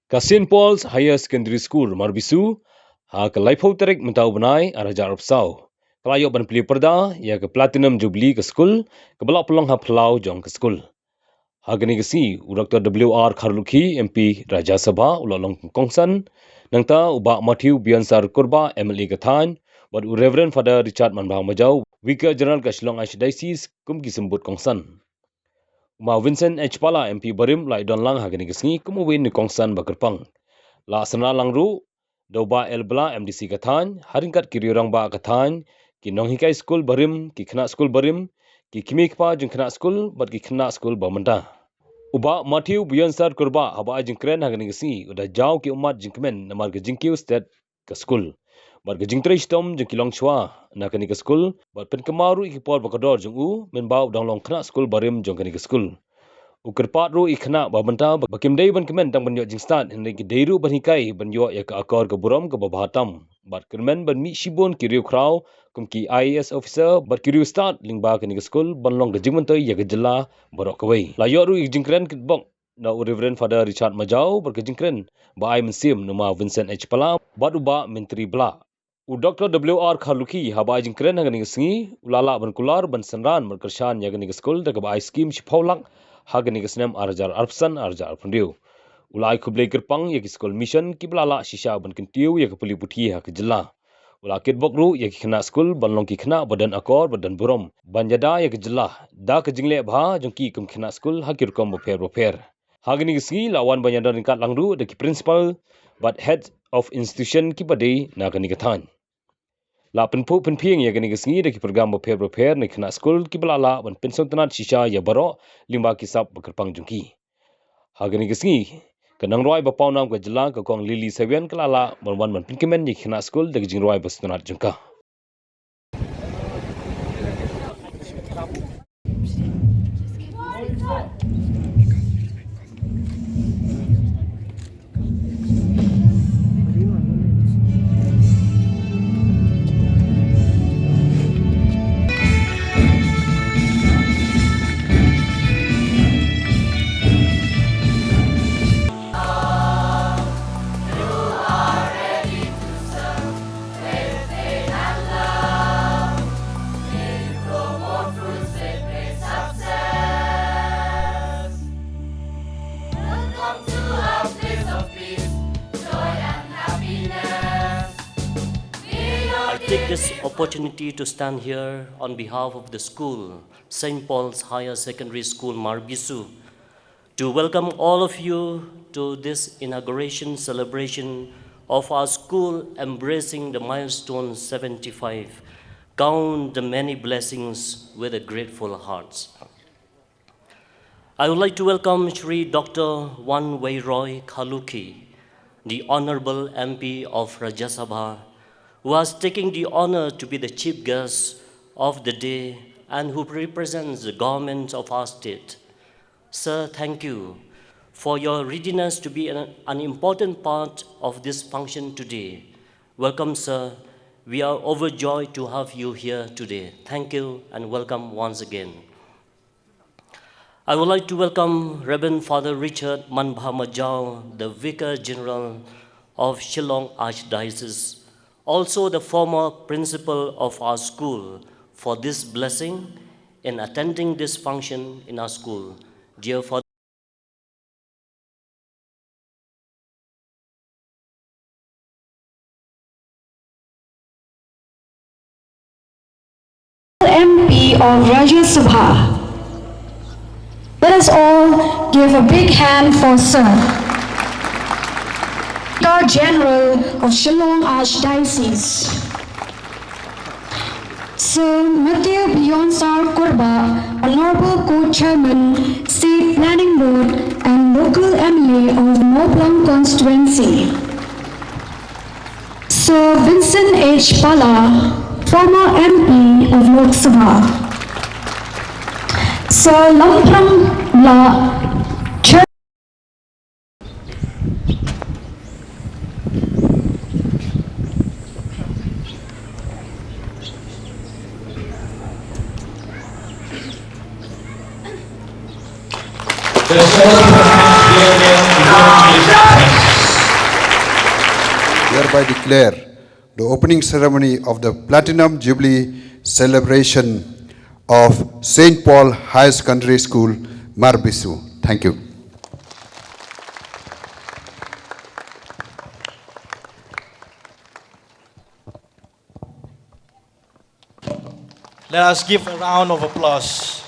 St. Paul's Higher Secondary School Marbisu ha ke laifau terek mentau benai arajar opsau. Kelayo ban Pyrda ya ke Platinum Jubilee ke school ke belak pelong ha pelau jong ke school. Ha gani gesi Dr. WR Kharlukhi MP Raja Sabha ulalong kongsan nangta ubak Matthew Biansar Kurba MLA Gathan but Reverend Father Richard Manbang Majau Vicar General ke Shillong Archdiocese kum kisembut kongsan. Ma Vincent H. Pala MP Barim lai don lang ha gani gesi kum win ni kongsan bakerpang. La sana langru doba elbla MDC Gathan haringkat kiriorang ba Gathan ki nonghikai school Barim ki khna school Barim ki kimikpa jeng khna school bat ki khna school Bamanda. Uba Matthew Biansar Kurba haba Jingkmen ha gani gesi udah jauh ki umat Jingkmen namar ke Kiew Sted ke school. Bar ke Jingtrei stom jeng kilong chwa na kani ke school bat pen kemaru ki por bakador jeng u men bau dang long khna school Barim jeng kani ke school. Ukerpat ru ikhna babanta bakim dei ban kemen tang banyo jing start hende ki deiru ban hikai banyo ya ka akor ke buram ke babahatam bat kemen ban mi shibon ki riu kraw kum ki IAS officer bat ki riu start lingba ke ni school ban long ke jingman toi ya ke jela borok kawai la yo ru jingkren ki bok na Reverend Father Richard Majau bar ke jingkren ba ai mensim nama Vincent H Pala bat uba menteri bla u Dr. WR Kharlukhi haba jingkren hangani ngi ulala ban kular ban sanran ban kershan ya ke ni school da ke ba ai scheme shipolak hagani kesnem arjar arpsan arjar arpundiu ulai kublai kerpang ya school mission kiblala shisha ban kentiu ya ke Puthi ha ke jela ula kit bokru ya ke khna school ban long ki khna badan akor badan burom ban jada ya ke jela da ke jingle bha jongki kum khna school ha kir kom bofer hagani gesi lawan banyadan ringkat langru de ki principal but head of institution ki badai na kani kathan la penpu penpieng ya gani gesngi de ki program bofer ni khna school ki blala ban pension tanat shisha ya baro limba kisap bekerpang jungki ha gani gesngi kanang roi ba pau nam ka jela ka kong lili seven klala ban ban pinkemen ni khna school de jing roi bas tanat jungka Take this opportunity to stand here on behalf of the school, St. Paul's Higher Secondary School, Marbisu, to welcome all of you to this inauguration celebration of our school embracing the milestone 75. Count the many blessings with a grateful heart. I would like to welcome Shri Dr. Wan Wei Roy Khalukhi, the Honorable MP of Rajya Sabha, who is taking the honor to be the chief guest of the day and who represents the government of our state. Sir, thank you for your readiness to be an important part of this function today. Welcome, sir. We are overjoyed to have you here today. Thank you and welcome once again. I would like to welcome Reverend Father Richard Manbang Majau, the Vicar General of Shillong Archdiocese, also the former principal of our school, for this blessing in attending this function in our school. Dear Father, MP of Rajya Sabha. Let us all give a big hand for Sir. Vicar General of Shillong Archdiocese, Sir Matthew Biansar Kurba, Honorable Co-Chairman, State Planning Board and Local MLA of Moblang Constituency, Sir Vincent H. Pala, former MP of Lok Sabha, Sir Lamprang La, The hereby declare the opening ceremony of the Platinum Jubilee celebration of St. Paul Higher Secondary School, Marbisu. Thank you. Let us give a round of applause.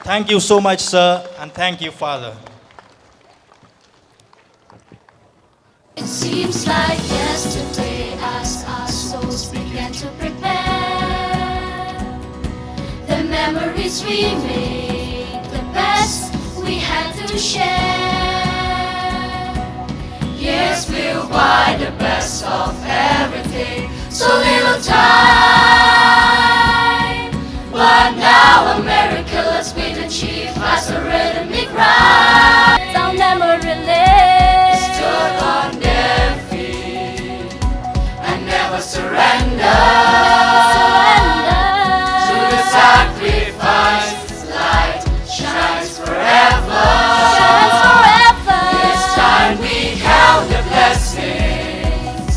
Thank you so much, sir, and thank you, Father. It seems like yesterday as our souls began to prepare. The memories we made, the best we had to share. Years flew by, the best of everything, so little time. But now a miracle has been achieved as a rhythmic ride. Down memory lane, stood on their feet and never surrender to the sacrifice. Light shines forever. This time we count the blessings.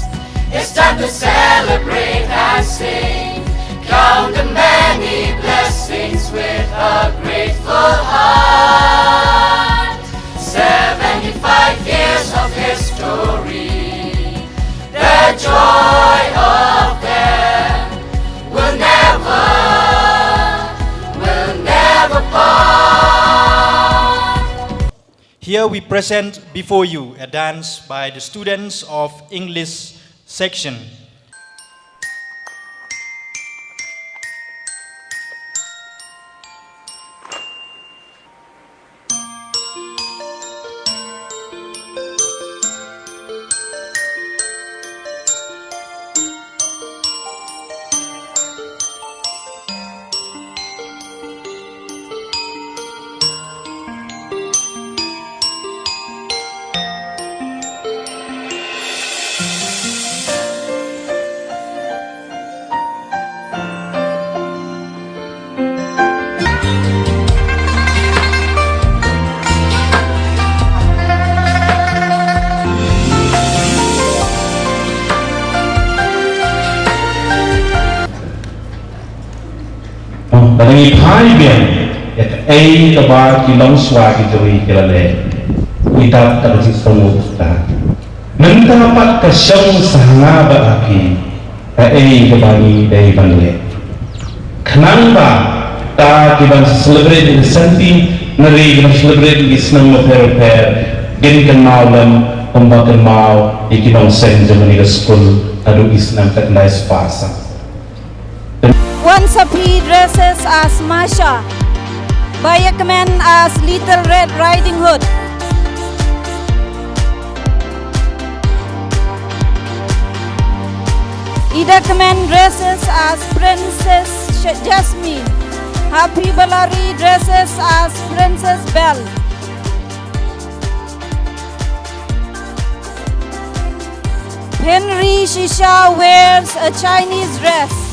It's time to celebrate and sing. Count the many blessings with a grateful heart. 75 years of history, the joy of them will never part. Here we present before you a dance by the students of English section. Dari Plie bian, ya ke kebar kilong suara juri kelale, kita terus semua kita. Nanti dapat kesyong sahana beraki, kebani dari bangle. Kenapa ta kita celebrate di senti, nari kita celebrate di senang memper, gen kenaulan, pembagian mau, ikinong sen zaman di sekolah, adu isnam ketnai sepasa. One Sapi dresses as Masha, Jingkmen as Little Red Riding Hood. Inauguration dresses as Princess Jasmine, Happy Balari dresses as Princess Belle. Henry Shisha wears a Chinese dress.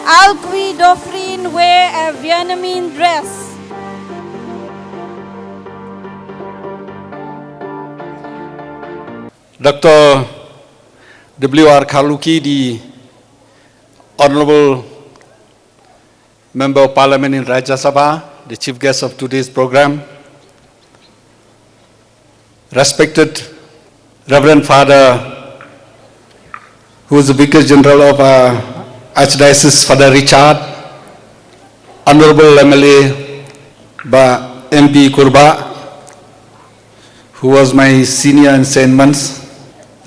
Alqui Dofrin wear a Vietnamese dress. Dr. W.R. Kaluki, the Honorable Member of Parliament in Rajya Sabha, the Chief Guest of today's program, respected Reverend Father, who is the Vicar General of Archdiocese Father Richard, Honorable MLA MP Kurba, who was my senior in St. Mans,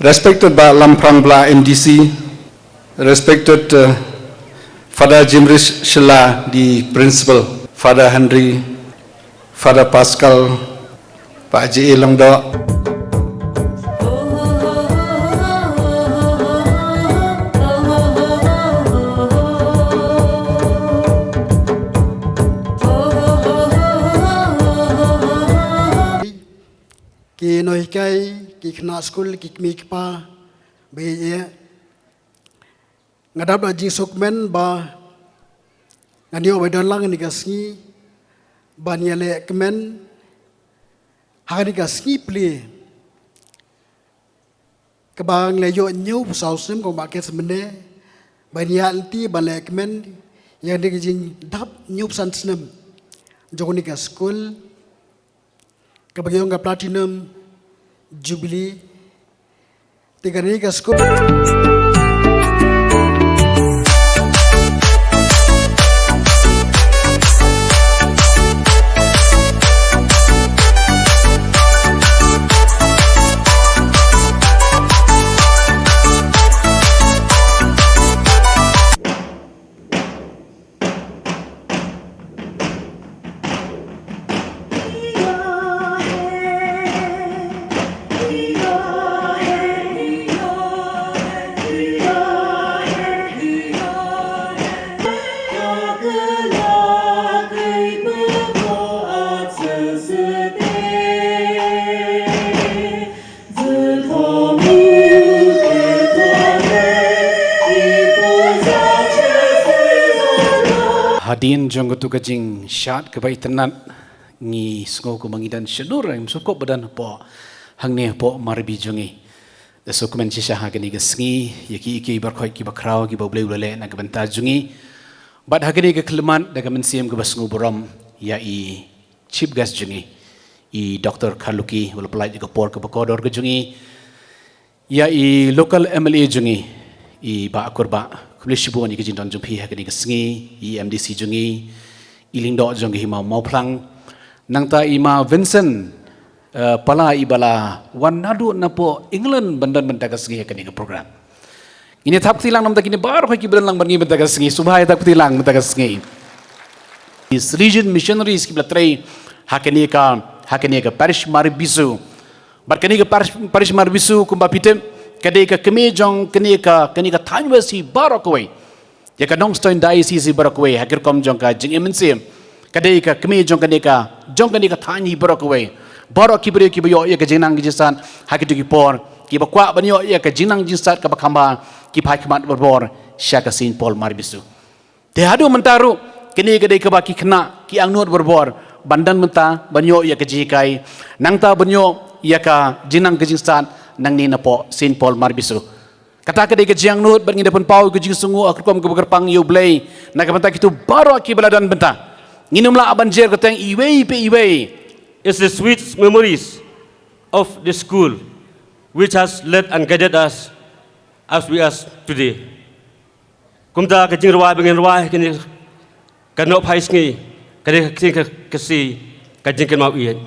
respected by Lamprang Bla MDC, respected Father Jimrish Shilla, the Principal, Father Henry, Father Pascal, Pak J.A. Longdo, ki noi kai ki khna school ki mik pa be ye ngadap da Jingkmen ba ngani o bedon lang ni gasngi ban yele kmen hari gasngi Plie Kabang layo nyu pusau sim ko maket semene banyak ti balek men yang digijing dap nyu san snem jogoni ka school kabagyo nga platinum Jubilee tiga ni ka school. Hadin jong tu kajing syat ke bai tenat ngi sngo ko mangidan syadur im sukop badan po hangne po marbi jongi the sukumen chi sha hagani ga sngi yaki ki bar khoi ki bakraw ki boble ulale na ga banta jungi bad hagani ga kelman daga mensiam ga basngu borom ya I chief guest jungi I Dr. Kaluki wala Plie ga por ka bakodor ga jungi ya I local MLA jungi I ba akurba Kulishibu ni kejin don jumpi hagani kesengi EMDC jungi ilingdo jungi hima mauplang nangta ima Vincent pala ibala wanadu napo England bandan benda kesengi hagani ke program ini tak tilang nam tak ini baru haki berenlang bangi benda kesengi subhai tak tilang benda kesengi is region missionaries kibla tray hagani ka parish Marbisu barkani ka parish Marbisu kumba pitem kadeka kemejong kenika tanwasi barakwe ya kadong stoin diocese barakwe hakir kom jong ka Jingkmen sim kadeka kemejong kenika tanyi barakwe barak kibre kibayo ya ka jinang jisan hakir ki por ki bakwa banyo ya ka jinang jisat ka bakamba ki phakmat berbor syaka sin Paul Marbisu te hadu mentaru kenika kadeka baki kena ki angnut berbor bandan menta banyo ya ka jikai nangta banyo ya ka jinang jisat nang ni na po Saint Paul Marbisu kata kadai ke jiang nut berngi depan pau ke jing sungu akrkom ke berpang Jubilee nak benta kitu baru aki beladan benta nginumla abanjer katang iwei is the sweet memories of the school which has led and guided us as we are today kumta ke jing ruai bengin ruai kini kanop hai sngi kadai ke si ka Jingkmen mau ian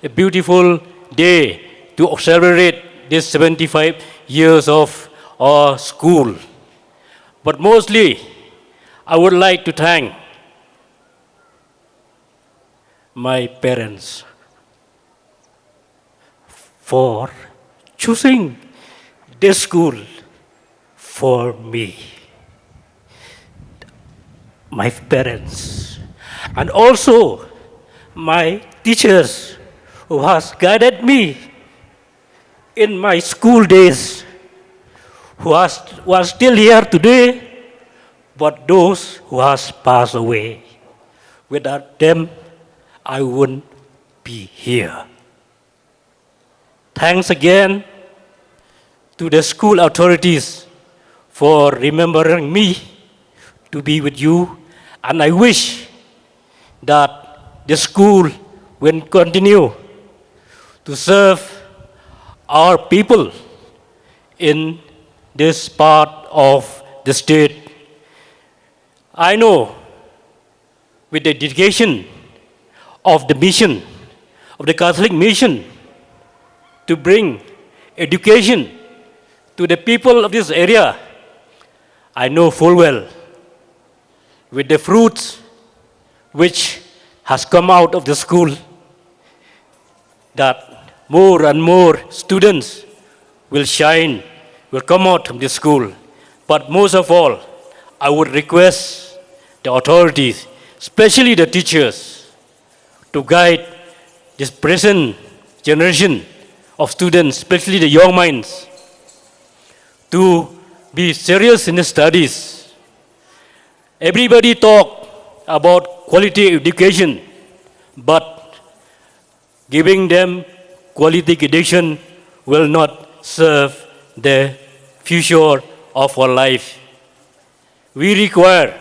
A beautiful day to celebrate this 75 years of our school. But mostly, I would like to thank my parents for choosing this school for me. My parents and also my teachers who has guided me in my school days, who are still here today, but those who has passed away. Without them, I wouldn't be here. Thanks again to the school authorities for remembering me to be with you And I wish that the school will continue to serve our people in this part of the state. I know with the dedication of the mission, of the Catholic mission, to bring education to the people of this area, I know full well with the fruits which has come out of the school, that more and more students will shine, will come out from the school. But most of all, I would request the authorities, especially the teachers, to guide this present generation of students, especially the young minds, to be serious in the studies. Everybody talk about quality education, but giving them quality education will not serve the future of our life. We require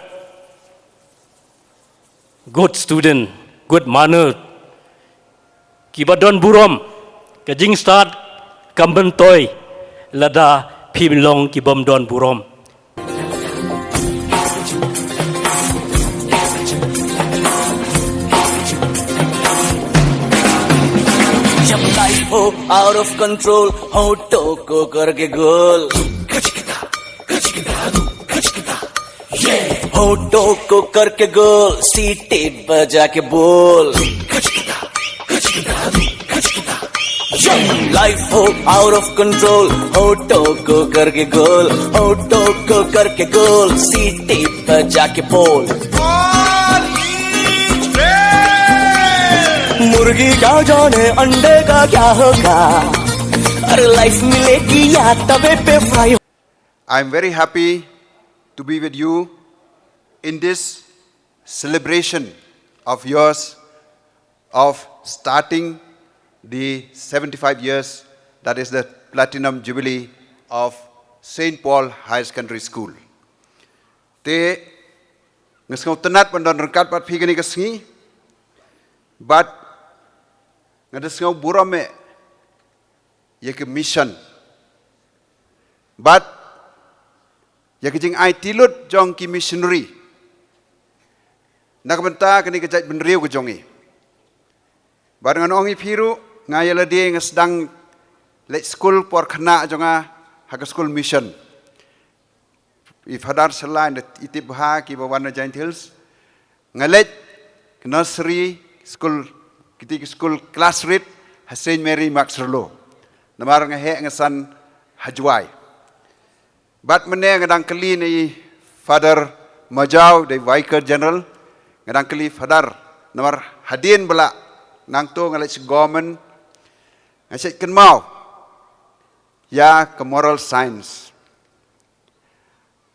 good student, good manner. Kibadon burom, kajing start kamben toy, lada pimlong kibom don burom. जब लाइफ हो out of control होठों को करके गोल होठों को करके गोल सीटे बजा के बोल लाइफ हो आउट ऑफ कंट्रोल होठों को करके गोल होठों को करके गोल सीटे बजा के बोल मुर्गी क्या जाने अंडे का क्या होगा अरे लाइफ मिलेगी या तवे पे fry. I am very happy to be with you in this celebration of yours of starting the 75 years, that is the Platinum Jubilee of St. Paul Higher Secondary School. Te ngeskau tenat pandon rengkat pat pigani kesengi, but ngadesngau burame ye ke mission, but ye ke jing ai tilut jong ki missionary nakabenta kani ke jaj benriu ke jongi barengan ongi piru ngayala dia ngesdang lek school por khana jonga hak school mission if hadar selain itib ha ki bawana giant hills ngalet nursery school ketika school class read Saint Mary Maxerlo namar ngahe ngasan hajwai bat mene ngadang kali ni father Majau the Vicar General ngadang kali father namar hadin bela nang to ngalai government ngasih kenmau ya ke moral science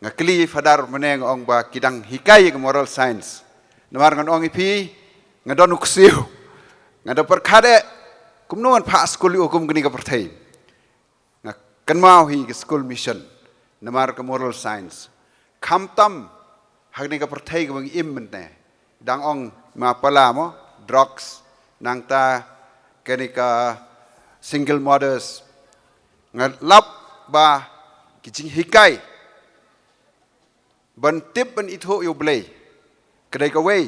ngakli father mene ngong ba kidang hikai ke moral science namar ngon ipi ngadon uksiu ngada perkade kumnuan pa school hukum gini ka perthai kenmau hi ke school mission namar ke moral science khamtam hagni ka perthai ke bang immente dang ong ma pala mo drugs nang ta kenika single mothers ngalap ba kijing hikai ban tip ban itho yo blay kedai ka wei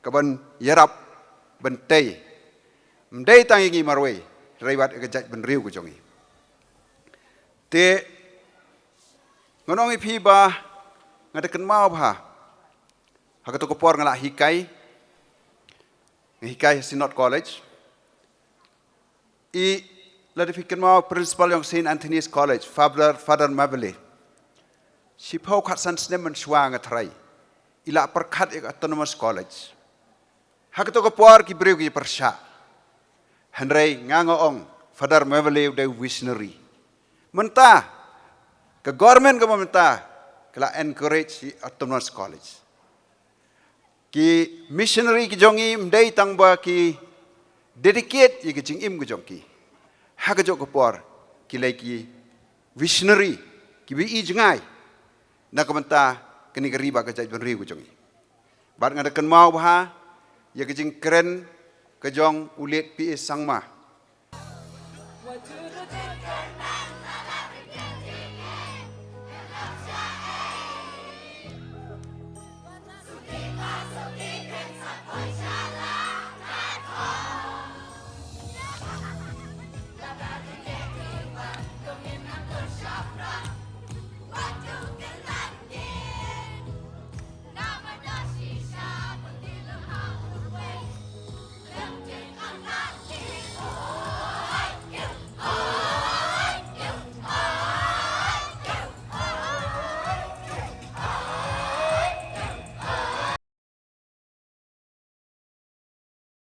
ka ban yarap ban tei mdei tang ngi marwei raiwat ka jaj ban riu ko jongi te ngonong ipi ba ngada kan mau ba hakato ko por ngala hikai hikai Synod College I ladifikan mau principal yang St. Anthony's College Father Mabele si pau khat san snemen shwa ngatrai ila perkhat ek autonomous college hakato ko por ki breu ki persha henrei ngangoong Father Mabele de visionary menta ke government ke menta kala encourage autonomous college ki missionary ki jongi mdei tangba ki dedicate ye ki jing im ki jongki ha ka jok por ki lai ki visionary ki bi i jingai na ka menta kini ka riba ka jai ben ri ku jongi บัดงานกันมาบ่ฮะอยากจิงเกรนกระจองอุเลตปีเอสังมา